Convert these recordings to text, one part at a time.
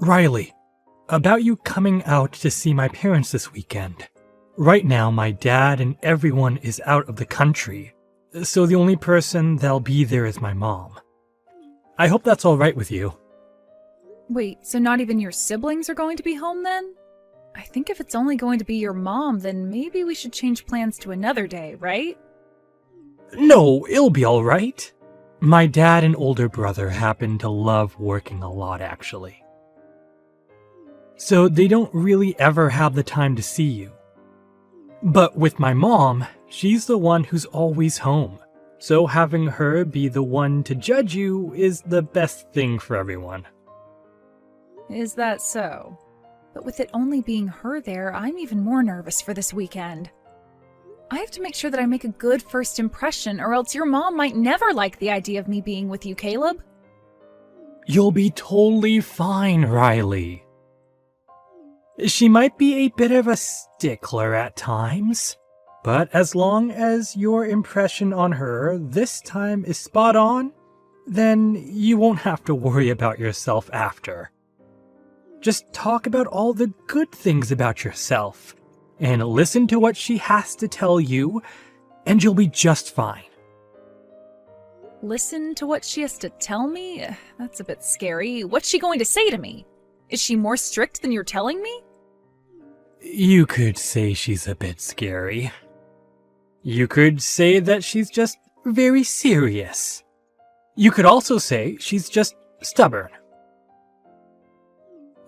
Riley, about you coming out to see my parents this weekend. Right now, my dad and everyone is out of the country, so the only person that'll be there is my mom. I hope that's all right with you. Wait, so not even your siblings are going to be home then? I think if it's only going to be your mom, then maybe we should change plans to another day, right? No, it'll be all right. My dad and older brother happen to love working a lot, actually. So they don't really ever have the time to see you. But with my mom, she's the one who's always home. So having her be the one to judge you is the best thing for everyone. Is that so? But with it only being her there, I'm even more nervous for this weekend. I have to make sure that I make a good first impression, or else your mom might never like the idea of me being with you, Caleb. You'll be totally fine, Riley. She might be a bit of a stickler at times, but as long as your impression on her this time is spot on, then you won't have to worry about yourself after. Just talk about all the good things about yourself, and listen to what she has to tell you, and you'll be just fine. Listen to what she has to tell me? That's a bit scary. What's she going to say to me? Is she more strict than you're telling me? You could say she's a bit scary. You could say that she's just very serious. You could also say she's just stubborn.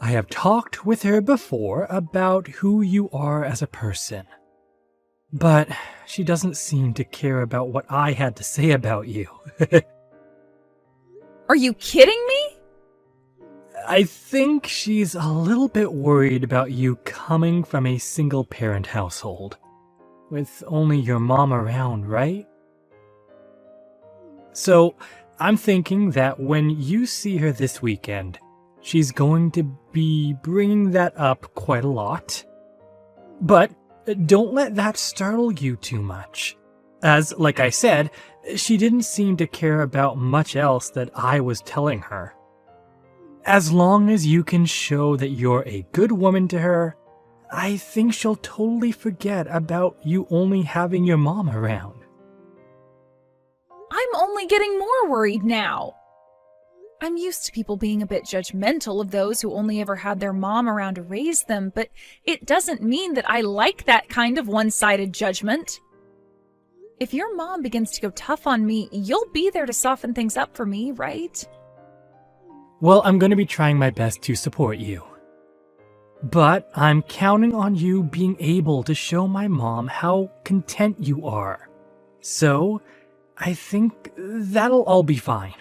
I have talked with her before about who you are as a person, but she doesn't seem to care about what I had to say about you. Are you kidding me? I think she's a little bit worried about you coming from a single-parent household, with only your mom around, right? So, I'm thinking that when you see her this weekend, she's going to be bringing that up quite a lot. But don't let that startle you too much. As, like I said, she didn't seem to care about much else that I was telling her. As long as you can show that you're a good woman to her, I think she'll totally forget about you only having your mom around. I'm only getting more worried now. I'm used to people being a bit judgmental of those who only ever had their mom around to raise them, but it doesn't mean that I like that kind of one-sided judgment. If your mom begins to go tough on me, you'll be there to soften things up for me, right? Well, I'm going to be trying my best to support you. But I'm counting on you being able to show my mom how content you are. So, I think that'll all be fine.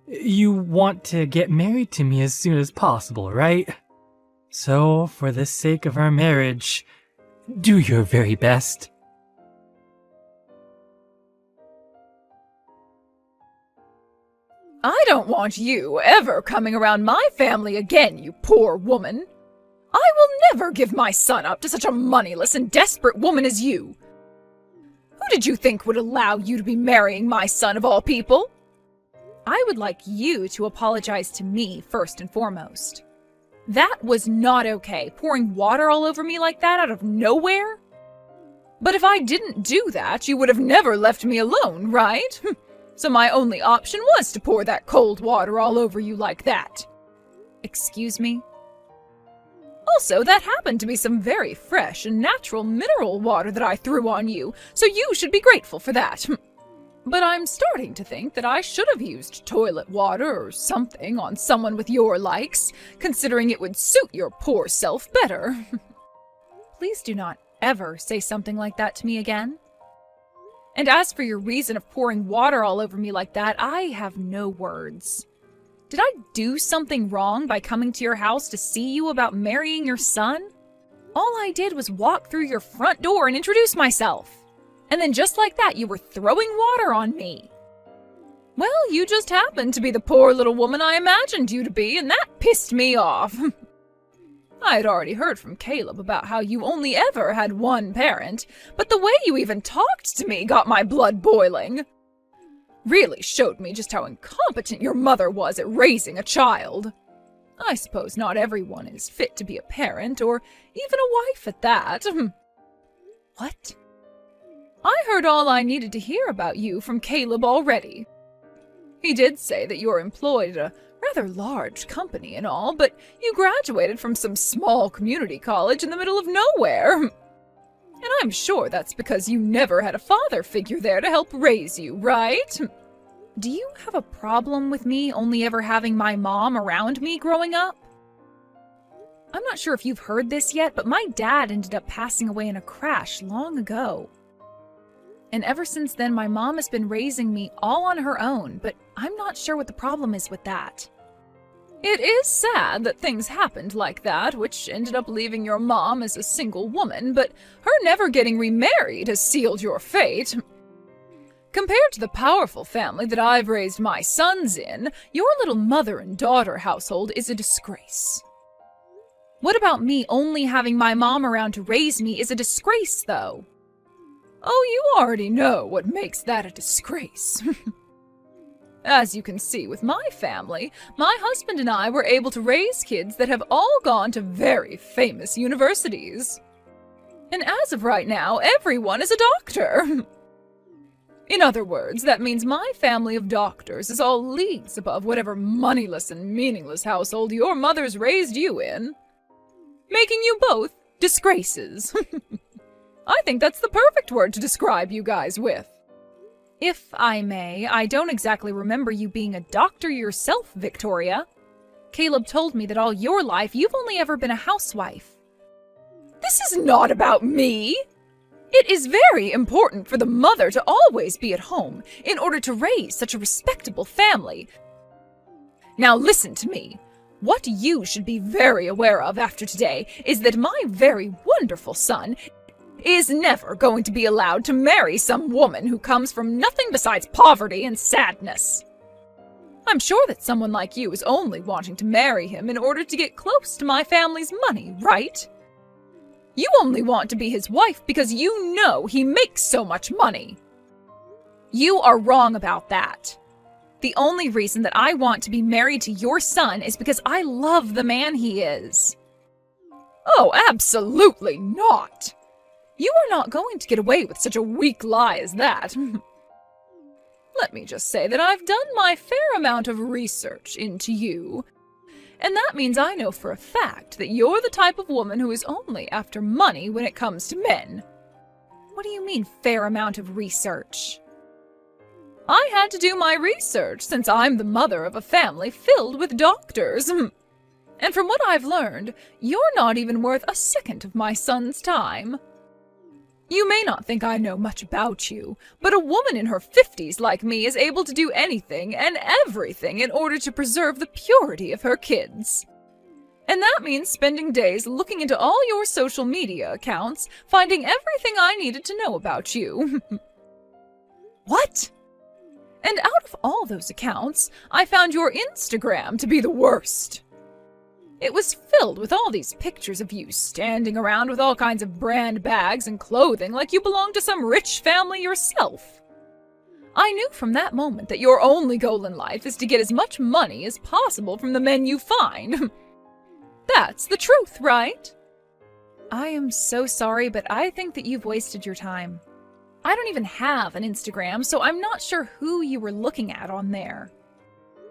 You want to get married to me as soon as possible, right? So, for the sake of our marriage, do your very best. I don't want you ever coming around my family again, you poor woman. I will never give my son up to such a moneyless and desperate woman as you. Who did you think would allow you to be marrying my son of all people? I would like you to apologize to me first and foremost. That was not okay, pouring water all over me like that out of nowhere. But if I didn't do that, you would have never left me alone, right? So my only option was to pour that cold water all over you like that. Excuse me? Also, that happened to be some very fresh and natural mineral water that I threw on you, so you should be grateful for that. But I'm starting to think that I should have used toilet water or something on someone with your likes, considering it would suit your poor self better. Please do not ever say something like that to me again. And as for your reason of pouring water all over me like that, I have no words. Did I do something wrong by coming to your house to see you about marrying your son? All I did was walk through your front door and introduce myself. And then just like that, you were throwing water on me. Well, you just happened to be the poor little woman I imagined you to be, and that pissed me off. I had already heard from Caleb about how you only ever had one parent, but the way you even talked to me got my blood boiling. Really showed me just how incompetent your mother was at raising a child. I suppose not everyone is fit to be a parent, or even a wife at that. What? I heard all I needed to hear about you from Caleb already. He did say that you're employed at a rather large company and all, but you graduated from some small community college in the middle of nowhere. And I'm sure that's because you never had a father figure there to help raise you, right? Do you have a problem with me only ever having my mom around me growing up? I'm not sure if you've heard this yet, but my dad ended up passing away in a crash long ago. And ever since then, my mom has been raising me all on her own, but I'm not sure what the problem is with that. It is sad that things happened like that, which ended up leaving your mom as a single woman, but her never getting remarried has sealed your fate. Compared to the powerful family that I've raised my sons in, your little mother and daughter household is a disgrace. What about me only having my mom around to raise me is a disgrace, though? Oh, you already know what makes that a disgrace. As you can see with my family, my husband and I were able to raise kids that have all gone to very famous universities. And as of right now, everyone is a doctor. In other words, that means my family of doctors is all leagues above whatever moneyless and meaningless household your mother's raised you in, making you both disgraces. I think that's the perfect word to describe you guys with. If I may, I don't exactly remember you being a doctor yourself, Victoria. Caleb told me that all your life you've only ever been a housewife. This is not about me! It is very important for the mother to always be at home in order to raise such a respectable family. Now listen to me. What you should be very aware of after today is that my very wonderful son is never going to be allowed to marry some woman who comes from nothing besides poverty and sadness. I'm sure that someone like you is only wanting to marry him in order to get close to my family's money, right? You only want to be his wife because you know he makes so much money. You are wrong about that. The only reason that I want to be married to your son is because I love the man he is. Oh, absolutely not. You are not going to get away with such a weak lie as that. Let me just say that I've done my fair amount of research into you, and that means I know for a fact that you're the type of woman who is only after money when it comes to men. What do you mean, fair amount of research? I had to do my research since I'm the mother of a family filled with doctors. And from what I've learned, you're not even worth a second of my son's time. You may not think I know much about you, but a woman in her 50s like me is able to do anything and everything in order to preserve the purity of her kids. And that means spending days looking into all your social media accounts, finding everything I needed to know about you. What? And out of all those accounts, I found your Instagram to be the worst. It was filled with all these pictures of you standing around with all kinds of brand bags and clothing like you belonged to some rich family yourself. I knew from that moment that your only goal in life is to get as much money as possible from the men you find. That's the truth, right? I am so sorry, but I think that you've wasted your time. I don't even have an Instagram, so I'm not sure who you were looking at on there.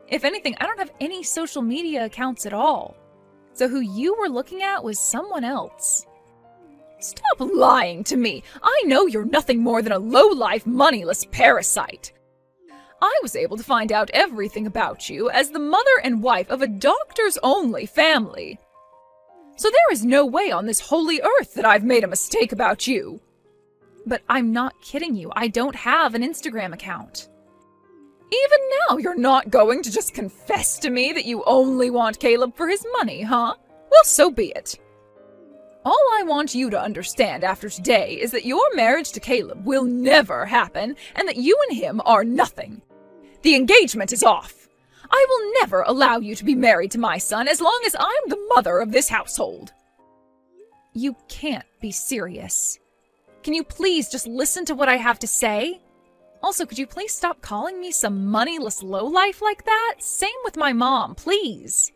If anything, I don't have any social media accounts at all. So who you were looking at was someone else. Stop lying to me! I know you're nothing more than a low-life, moneyless parasite. I was able to find out everything about you as the mother and wife of a doctors-only family. So there is no way on this holy earth that I've made a mistake about you. But I'm not kidding you. I don't have an Instagram account. Even now, you're not going to just confess to me that you only want Caleb for his money, huh? Well, so be it. All I want you to understand after today is that your marriage to Caleb will never happen and that you and him are nothing. The engagement is off. I will never allow you to be married to my son as long as I'm the mother of this household. You can't be serious. Can you please just listen to what I have to say? Also, could you please stop calling me some moneyless lowlife like that? Same with my mom, please.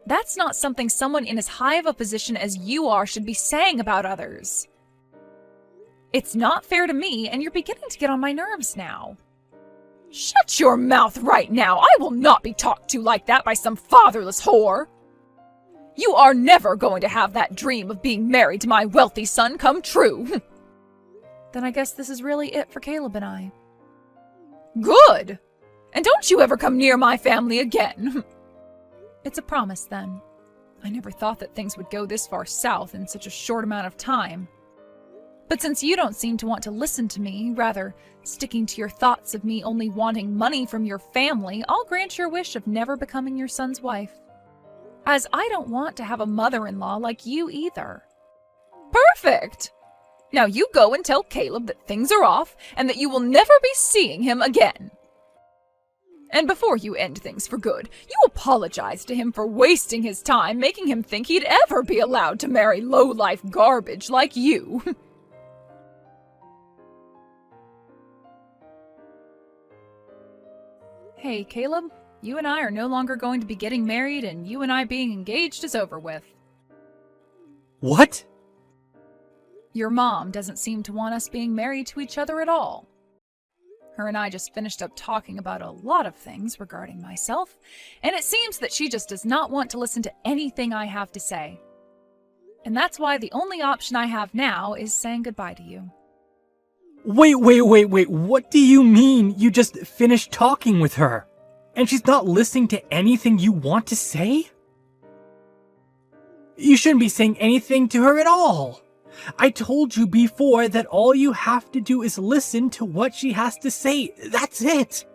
That's not something someone in as high of a position as you are should be saying about others. It's not fair to me, and you're beginning to get on my nerves now. Shut your mouth right now! I will not be talked to like that by some fatherless whore! You are never going to have that dream of being married to my wealthy son come true! Then I guess this is really it for Caleb and I. Good! And don't you ever come near my family again! It's a promise, then. I never thought that things would go this far south in such a short amount of time. But since you don't seem to want to listen to me, rather sticking to your thoughts of me only wanting money from your family, I'll grant your wish of never becoming your son's wife. As I don't want to have a mother-in-law like you either. Perfect! Now you go and tell Caleb that things are off and that you will never be seeing him again. And before you end things for good, you apologize to him for wasting his time making him think he'd ever be allowed to marry low-life garbage like you. Hey, Caleb, you and I are no longer going to be getting married, and you and I being engaged is over with. What? Your mom doesn't seem to want us being married to each other at all. Her and I just finished up talking about a lot of things regarding myself, and it seems that she just does not want to listen to anything I have to say. And that's why the only option I have now is saying goodbye to you. Wait, what do you mean you just finished talking with her? And she's not listening to anything you want to say? You shouldn't be saying anything to her at all. I told you before that all you have to do is listen to what she has to say. That's it.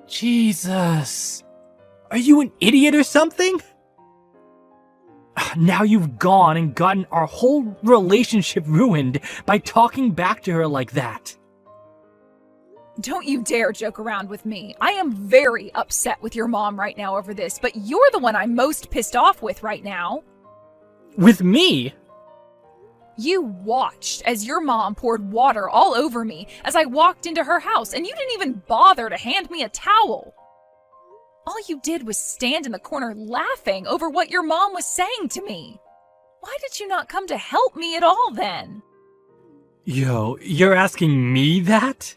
Jesus. Are you an idiot or something? Now you've gone and gotten our whole relationship ruined by talking back to her like that. Don't you dare joke around with me. I am very upset with your mom right now over this, but you're the one I'm most pissed off with right now. With me? You watched as your mom poured water all over me as I walked into her house, and you didn't even bother to hand me a towel. All you did was stand in the corner laughing over what your mom was saying to me. Why did you not come to help me at all then? Yo, you're asking me that?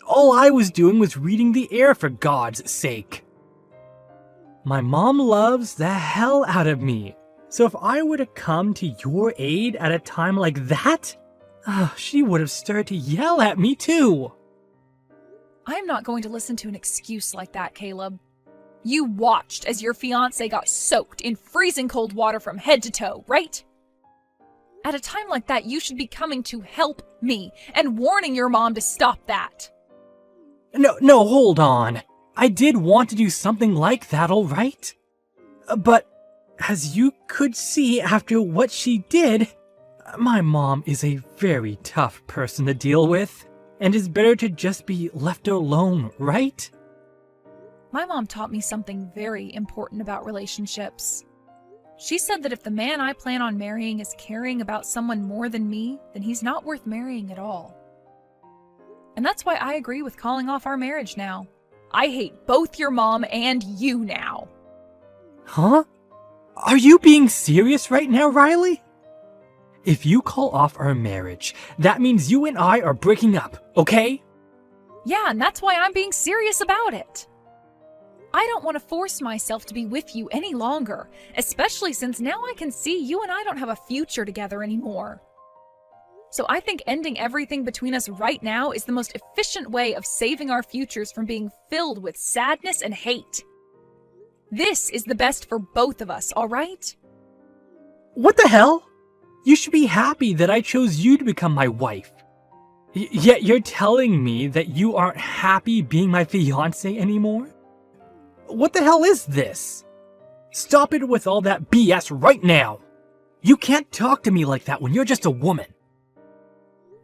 All I was doing was reading the air, for God's sake. My mom loves the hell out of me. So if I were to come to your aid at a time like that, she would have started to yell at me too. I'm not going to listen to an excuse like that, Caleb. You watched as your fiancé got soaked in freezing cold water from head to toe, right? At a time like that, you should be coming to help me and warning your mom to stop that. No, hold on. I did want to do something like that, all right? But as you could see after what she did, my mom is a very tough person to deal with, and it's better to just be left alone, right? My mom taught me something very important about relationships. She said that if the man I plan on marrying is caring about someone more than me, then he's not worth marrying at all. And that's why I agree with calling off our marriage now. I hate both your mom and you now. Huh? Are you being serious right now, Riley? If you call off our marriage, that means you and I are breaking up, okay? Yeah, and that's why I'm being serious about it. I don't want to force myself to be with you any longer, especially since now I can see you and I don't have a future together anymore. So I think ending everything between us right now is the most efficient way of saving our futures from being filled with sadness and hate. This is the best for both of us, all right? What the hell? You should be happy that I chose you to become my wife. Yet you're telling me that you aren't happy being my fiancé anymore? What the hell is this? Stop it with all that BS right now. You can't talk to me like that when you're just a woman.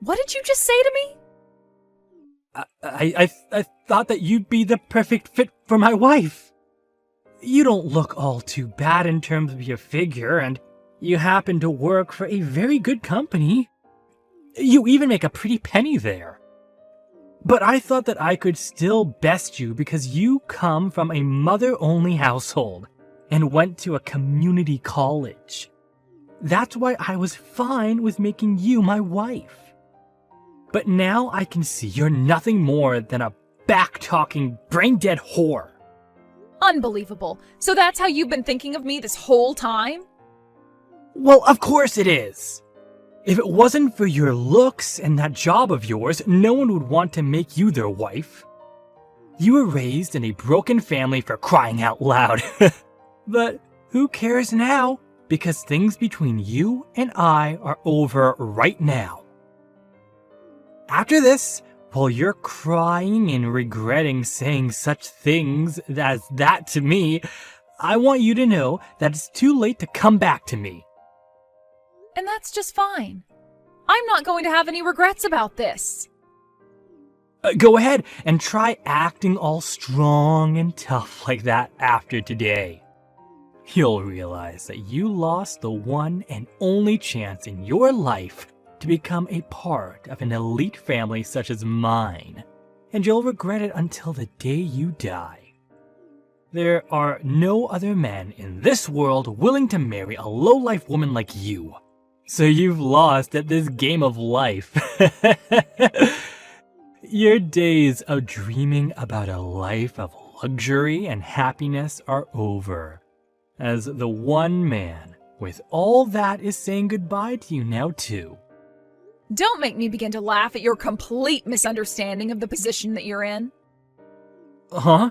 What did you just say to me? I thought that you'd be the perfect fit for my wife. You don't look all too bad in terms of your figure, and you happen to work for a very good company. You even make a pretty penny there. But I thought that I could still best you because you come from a mother-only household, and went to a community college. That's why I was fine with making you my wife. But now I can see you're nothing more than a back-talking, brain-dead whore. Unbelievable. So that's how you've been thinking of me this whole time? Well, of course it is. If it wasn't for your looks and that job of yours, no one would want to make you their wife. You were raised in a broken family, for crying out loud. But who cares now? Because things between you and I are over right now. After this, while you're crying and regretting saying such things as that to me, I want you to know that it's too late to come back to me. And that's just fine. I'm not going to have any regrets about this. Go ahead and try acting all strong and tough like that after today. You'll realize that you lost the one and only chance in your life to become a part of an elite family such as mine, and you'll regret it until the day you die. There are no other men in this world willing to marry a low-life woman like you. So you've lost at this game of life. Your days of dreaming about a life of luxury and happiness are over, as the one man with all that is saying goodbye to you now too. Don't make me begin to laugh at your complete misunderstanding of the position that you're in. Huh?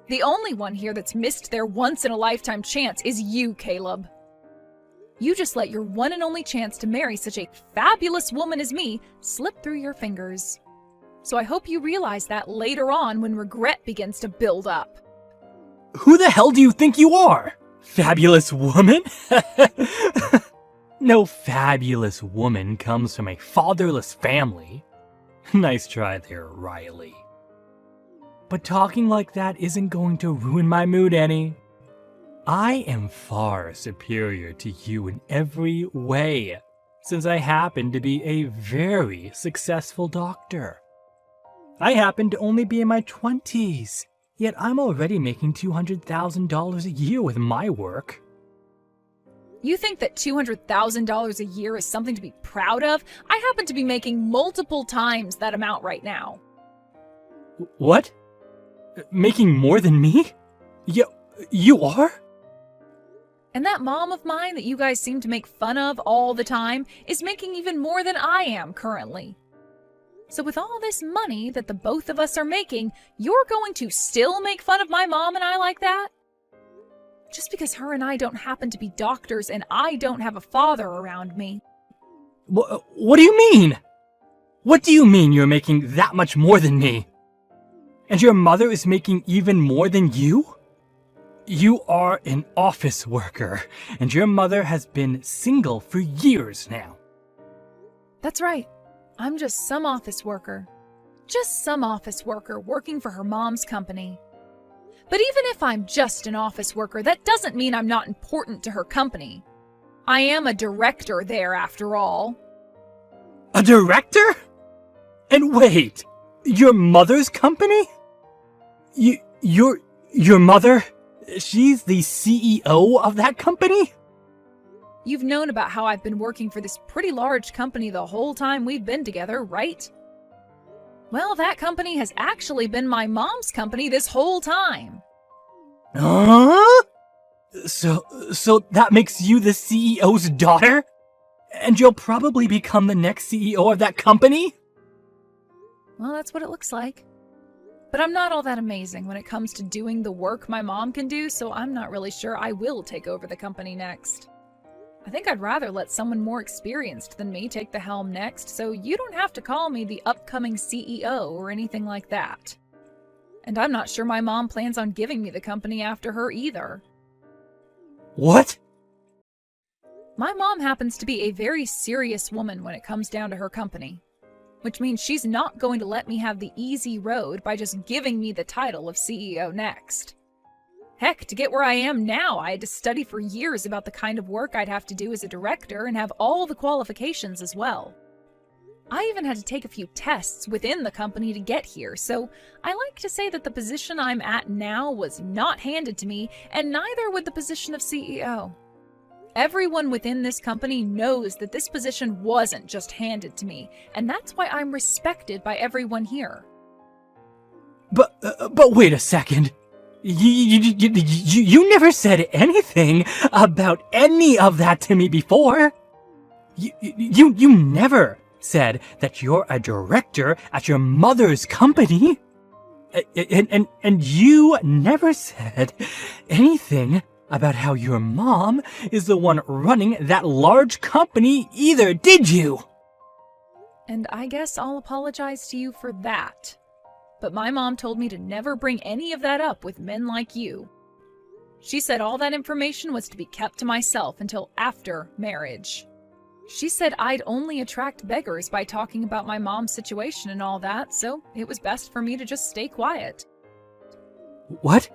The only one here that's missed their once-in-a-lifetime chance is you, Caleb. You just let your one and only chance to marry such a fabulous woman as me slip through your fingers. So I hope you realize that later on when regret begins to build up. Who the hell do you think you are? Fabulous woman? No fabulous woman comes from a fatherless family. Nice try there, Riley. But talking like that isn't going to ruin my mood any. I am far superior to you in every way, since I happen to be a very successful doctor. I happen to only be in my 20s, yet I'm already making $200,000 a year with my work. You think that $200,000 a year is something to be proud of? I happen to be making multiple times that amount right now. What? Making more than me? You are? And that mom of mine that you guys seem to make fun of all the time is making even more than I am currently. So with all this money that the both of us are making, you're going to still make fun of my mom and I like that? Just because her and I don't happen to be doctors and I don't have a father around me. What do you mean? What do you mean you're making that much more than me? And your mother is making even more than you? You are an office worker, and your mother has been single for years now. That's right. I'm just some office worker. Just some office worker working for her mom's company. But even if I'm just an office worker, that doesn't mean I'm not important to her company. I am a director there after all. A director? And wait, your mother's company? Your mother? She's the CEO of that company? You've known about how I've been working for this pretty large company the whole time we've been together, right? Well, that company has actually been my mom's company this whole time. Huh? So that makes you the CEO's daughter? And you'll probably become the next CEO of that company? Well, that's what it looks like. But I'm not all that amazing when it comes to doing the work my mom can do, so I'm not really sure I will take over the company next. I think I'd rather let someone more experienced than me take the helm next, so you don't have to call me the upcoming CEO or anything like that. And I'm not sure my mom plans on giving me the company after her either. What? My mom happens to be a very serious woman when it comes down to her company, which means she's not going to let me have the easy road by just giving me the title of CEO next. Heck, to get where I am now, I had to study for years about the kind of work I'd have to do as a director and have all the qualifications as well. I even had to take a few tests within the company to get here, so I like to say that the position I'm at now was not handed to me, and neither would the position of CEO. Everyone within this company knows that this position wasn't just handed to me, and that's why I'm respected by everyone here. But wait a second. You never said anything about any of that to me before. You never said that you're a director at your mother's company. And you never said anything about how your mom is the one running that large company either, did you? And I guess I'll apologize to you for that. But my mom told me to never bring any of that up with men like you. She said all that information was to be kept to myself until after marriage. She said I'd only attract beggars by talking about my mom's situation and all that, so it was best for me to just stay quiet. What?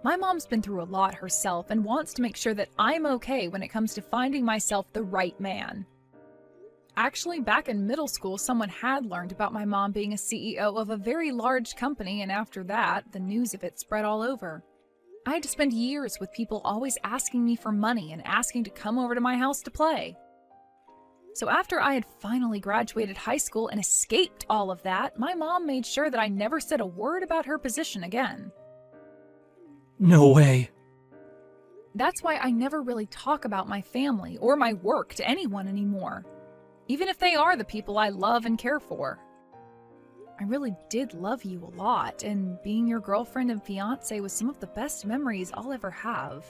My mom's been through a lot herself and wants to make sure that I'm okay when it comes to finding myself the right man. Actually, back in middle school, someone had learned about my mom being a CEO of a very large company, and after that, the news of it spread all over. I had to spend years with people always asking me for money and asking to come over to my house to play. So after I had finally graduated high school and escaped all of that, my mom made sure that I never said a word about her position again. No way. That's why I never really talk about my family or my work to anyone anymore, even if they are the people I love and care for. I really did love you a lot, and being your girlfriend and fiance was some of the best memories I'll ever have.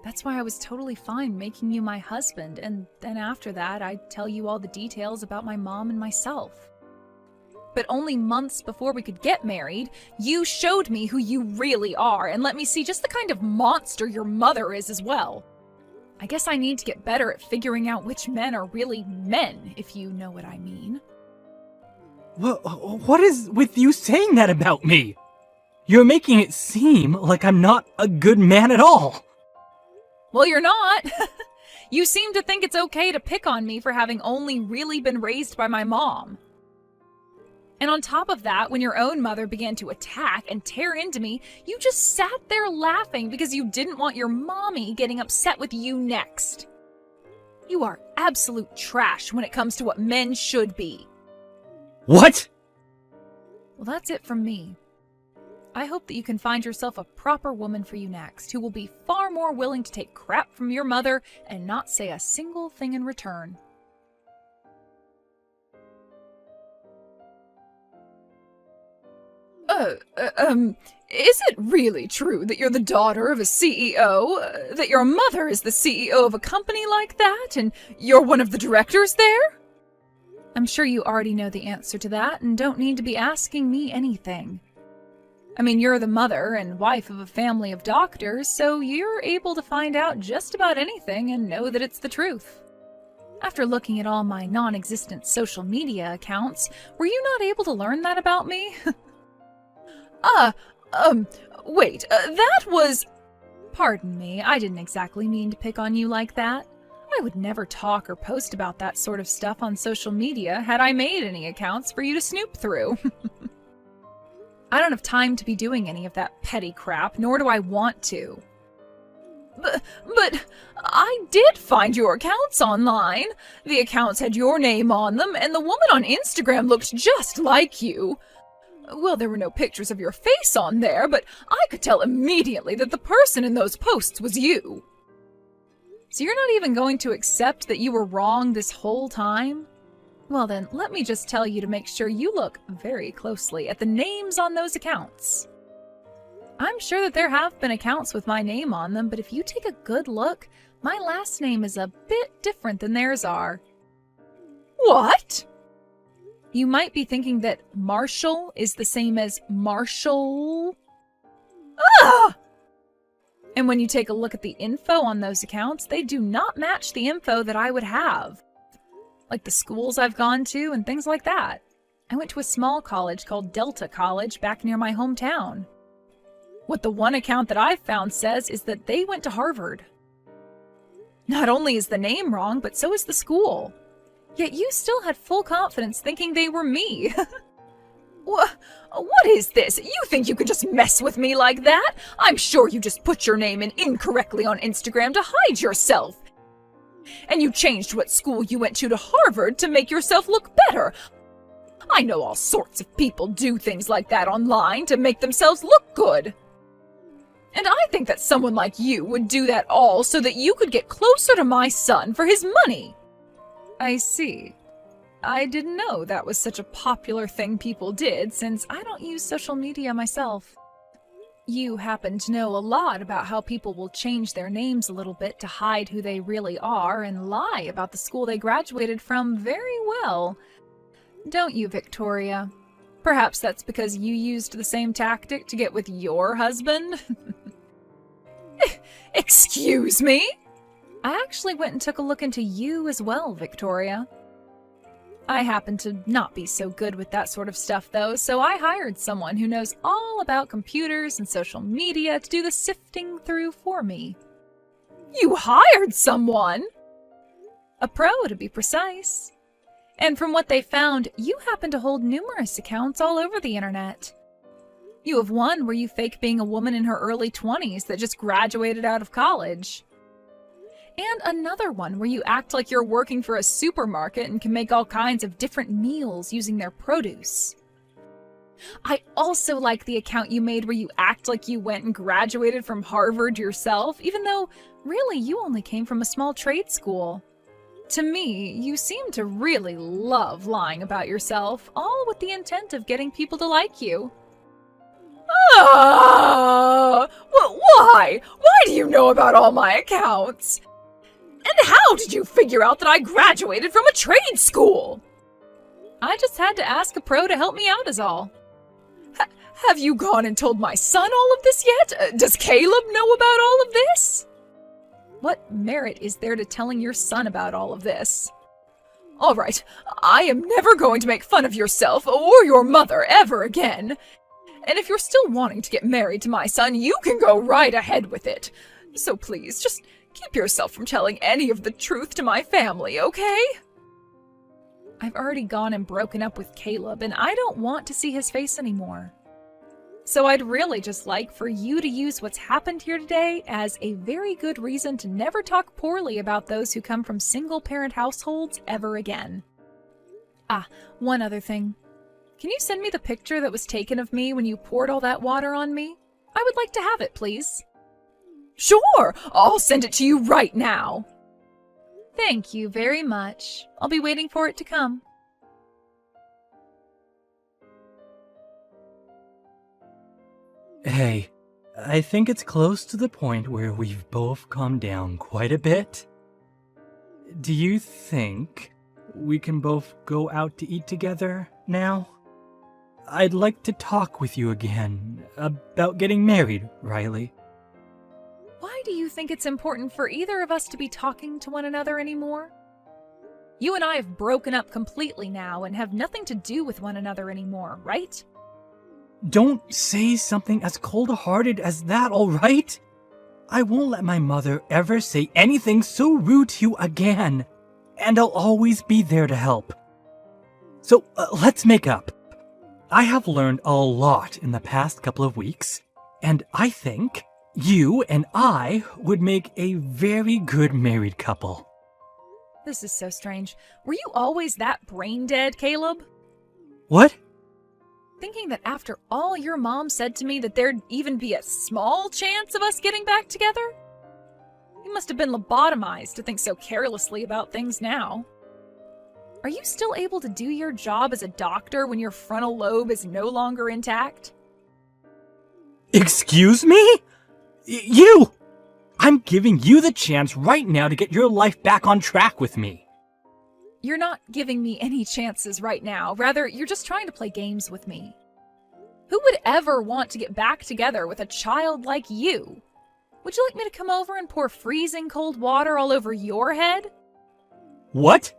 That's why I was totally fine making you my husband, and then after that, I'd tell you all the details about my mom and myself. But only months before we could get married, you showed me who you really are and let me see just the kind of monster your mother is as well. I guess I need to get better at figuring out which men are really men, if you know what I mean. What is with you saying that about me? You're making it seem like I'm not a good man at all. Well, you're not. You seem to think it's okay to pick on me for having only really been raised by my mom. And on top of that, when your own mother began to attack and tear into me, you just sat there laughing because you didn't want your mommy getting upset with you next. You are absolute trash when it comes to what men should be. What? Well, that's it from me. I hope that you can find yourself a proper woman for you next, who will be far more willing to take crap from your mother and not say a single thing in return. Is it really true that you're the daughter of a CEO? That your mother is the CEO of a company like that, and you're one of the directors there? I'm sure you already know the answer to that and don't need to be asking me anything. I mean, you're the mother and wife of a family of doctors, so you're able to find out just about anything and know that it's the truth. After looking at all my non-existent social media accounts, were you not able to learn that about me? Wait, that was... Pardon me, I didn't exactly mean to pick on you like that. I would never talk or post about that sort of stuff on social media had I made any accounts for you to snoop through. I don't have time to be doing any of that petty crap, nor do I want to. But I did find your accounts online. The accounts had your name on them, and the woman on Instagram looked just like you. Well, there were no pictures of your face on there, but I could tell immediately that the person in those posts was you. So you're not even going to accept that you were wrong this whole time? Well then, let me just tell you to make sure you look very closely at the names on those accounts. I'm sure that there have been accounts with my name on them, but if you take a good look, my last name is a bit different than theirs are. What? You might be thinking that Marshall is the same as Marshall. Ah! And when you take a look at the info on those accounts, they do not match the info that I would have. Like the schools I've gone to and things like that. I went to a small college called Delta College back near my hometown. What the one account that I've found says is that they went to Harvard. Not only is the name wrong, but so is the school. Yet you still had full confidence thinking they were me. What is this? You think you could just mess with me like that? I'm sure you just put your name in incorrectly on Instagram to hide yourself. And you changed what school you went to Harvard to make yourself look better. I know all sorts of people do things like that online to make themselves look good. And I think that someone like you would do that all so that you could get closer to my son for his money. I see. I didn't know that was such a popular thing people did, since I don't use social media myself. You happen to know a lot about how people will change their names a little bit to hide who they really are and lie about the school they graduated from very well. Don't you, Victoria? Perhaps that's because you used the same tactic to get with your husband? Excuse me? I actually went and took a look into you as well, Victoria. I happen to not be so good with that sort of stuff, though, so I hired someone who knows all about computers and social media to do the sifting through for me. You hired someone? A pro, to be precise. And from what they found, you happen to hold numerous accounts all over the internet. You have one where you fake being a woman in her early 20s that just graduated out of college. And another one where you act like you're working for a supermarket and can make all kinds of different meals using their produce. I also like the account you made where you act like you went and graduated from Harvard yourself, even though really you only came from a small trade school. To me, you seem to really love lying about yourself, all with the intent of getting people to like you. Why? Why do you know about all my accounts? And how did you figure out that I graduated from a trade school? I just had to ask a pro to help me out is all. Have you gone and told my son all of this yet? Does Caleb know about all of this? What merit is there to telling your son about all of this? All right, I am never going to make fun of yourself or your mother ever again. And if you're still wanting to get married to my son, you can go right ahead with it. So please, just keep yourself from telling any of the truth to my family, okay? I've already gone and broken up with Caleb, and I don't want to see his face anymore. So I'd really just like for you to use what's happened here today as a very good reason to never talk poorly about those who come from single-parent households ever again. One other thing. Can you send me the picture that was taken of me when you poured all that water on me? I would like to have it, please. Sure, I'll send it to you right now. Thank you very much. I'll be waiting for it to come. Hey, I think it's close to the point where we've both calmed down quite a bit. Do you think we can both go out to eat together now? I'd like to talk with you again about getting married, Riley. Why do you think it's important for either of us to be talking to one another anymore? You and I have broken up completely now and have nothing to do with one another anymore, right? Don't say something as cold-hearted as that, all right? I won't let my mother ever say anything so rude to you again, and I'll always be there to help. So, let's make up. I have learned a lot in the past couple of weeks, and I think you and I would make a very good married couple. This is so strange. Were you always that brain dead, Caleb? What? Thinking that after all your mom said to me that there'd even be a small chance of us getting back together? You must have been lobotomized to think so carelessly about things now. Are you still able to do your job as a doctor when your frontal lobe is no longer intact? Excuse me? You! I'm giving you the chance right now to get your life back on track with me. You're not giving me any chances right now. Rather, you're just trying to play games with me. Who would ever want to get back together with a child like you? Would you like me to come over and pour freezing cold water all over your head? What?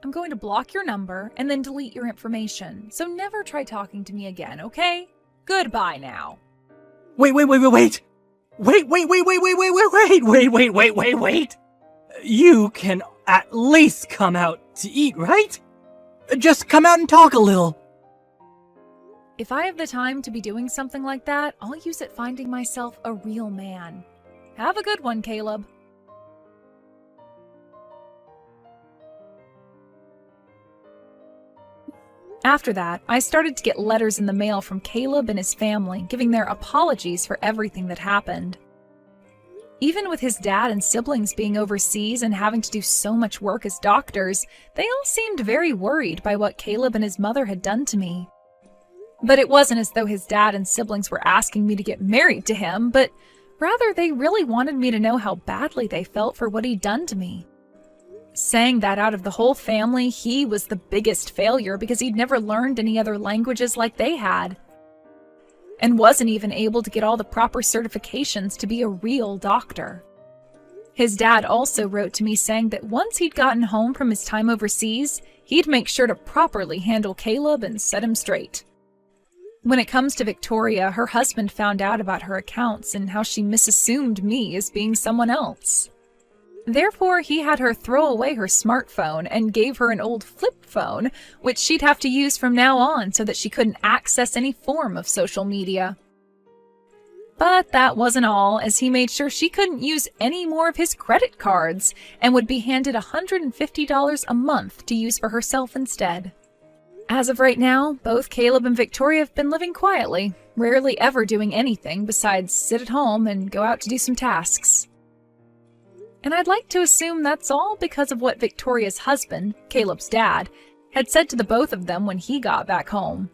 I'm going to block your number and then delete your information, so never try talking to me again, okay? Goodbye now. Wait. Wait. You can at least come out to eat, right? Just come out and talk a little. If I have the time to be doing something like that, I'll use it finding myself a real man. Have a good one, Caleb. After that, I started to get letters in the mail from Caleb and his family, giving their apologies for everything that happened. Even with his dad and siblings being overseas and having to do so much work as doctors, they all seemed very worried by what Caleb and his mother had done to me. But it wasn't as though his dad and siblings were asking me to get married to him, but rather they really wanted me to know how badly they felt for what he'd done to me. Saying that out of the whole family, he was the biggest failure because he'd never learned any other languages like they had, and wasn't even able to get all the proper certifications to be a real doctor. His dad also wrote to me saying that once he'd gotten home from his time overseas, he'd make sure to properly handle Caleb and set him straight. When it comes to Victoria, her husband found out about her accounts and how she misassumed me as being someone else. Therefore, he had her throw away her smartphone and gave her an old flip phone, which she'd have to use from now on so that she couldn't access any form of social media. But that wasn't all, as he made sure she couldn't use any more of his credit cards and would be handed $150 a month to use for herself instead. As of right now, both Caleb and Victoria have been living quietly, rarely ever doing anything besides sit at home and go out to do some tasks. And I'd like to assume that's all because of what Victoria's husband, Caleb's dad, had said to the both of them when he got back home.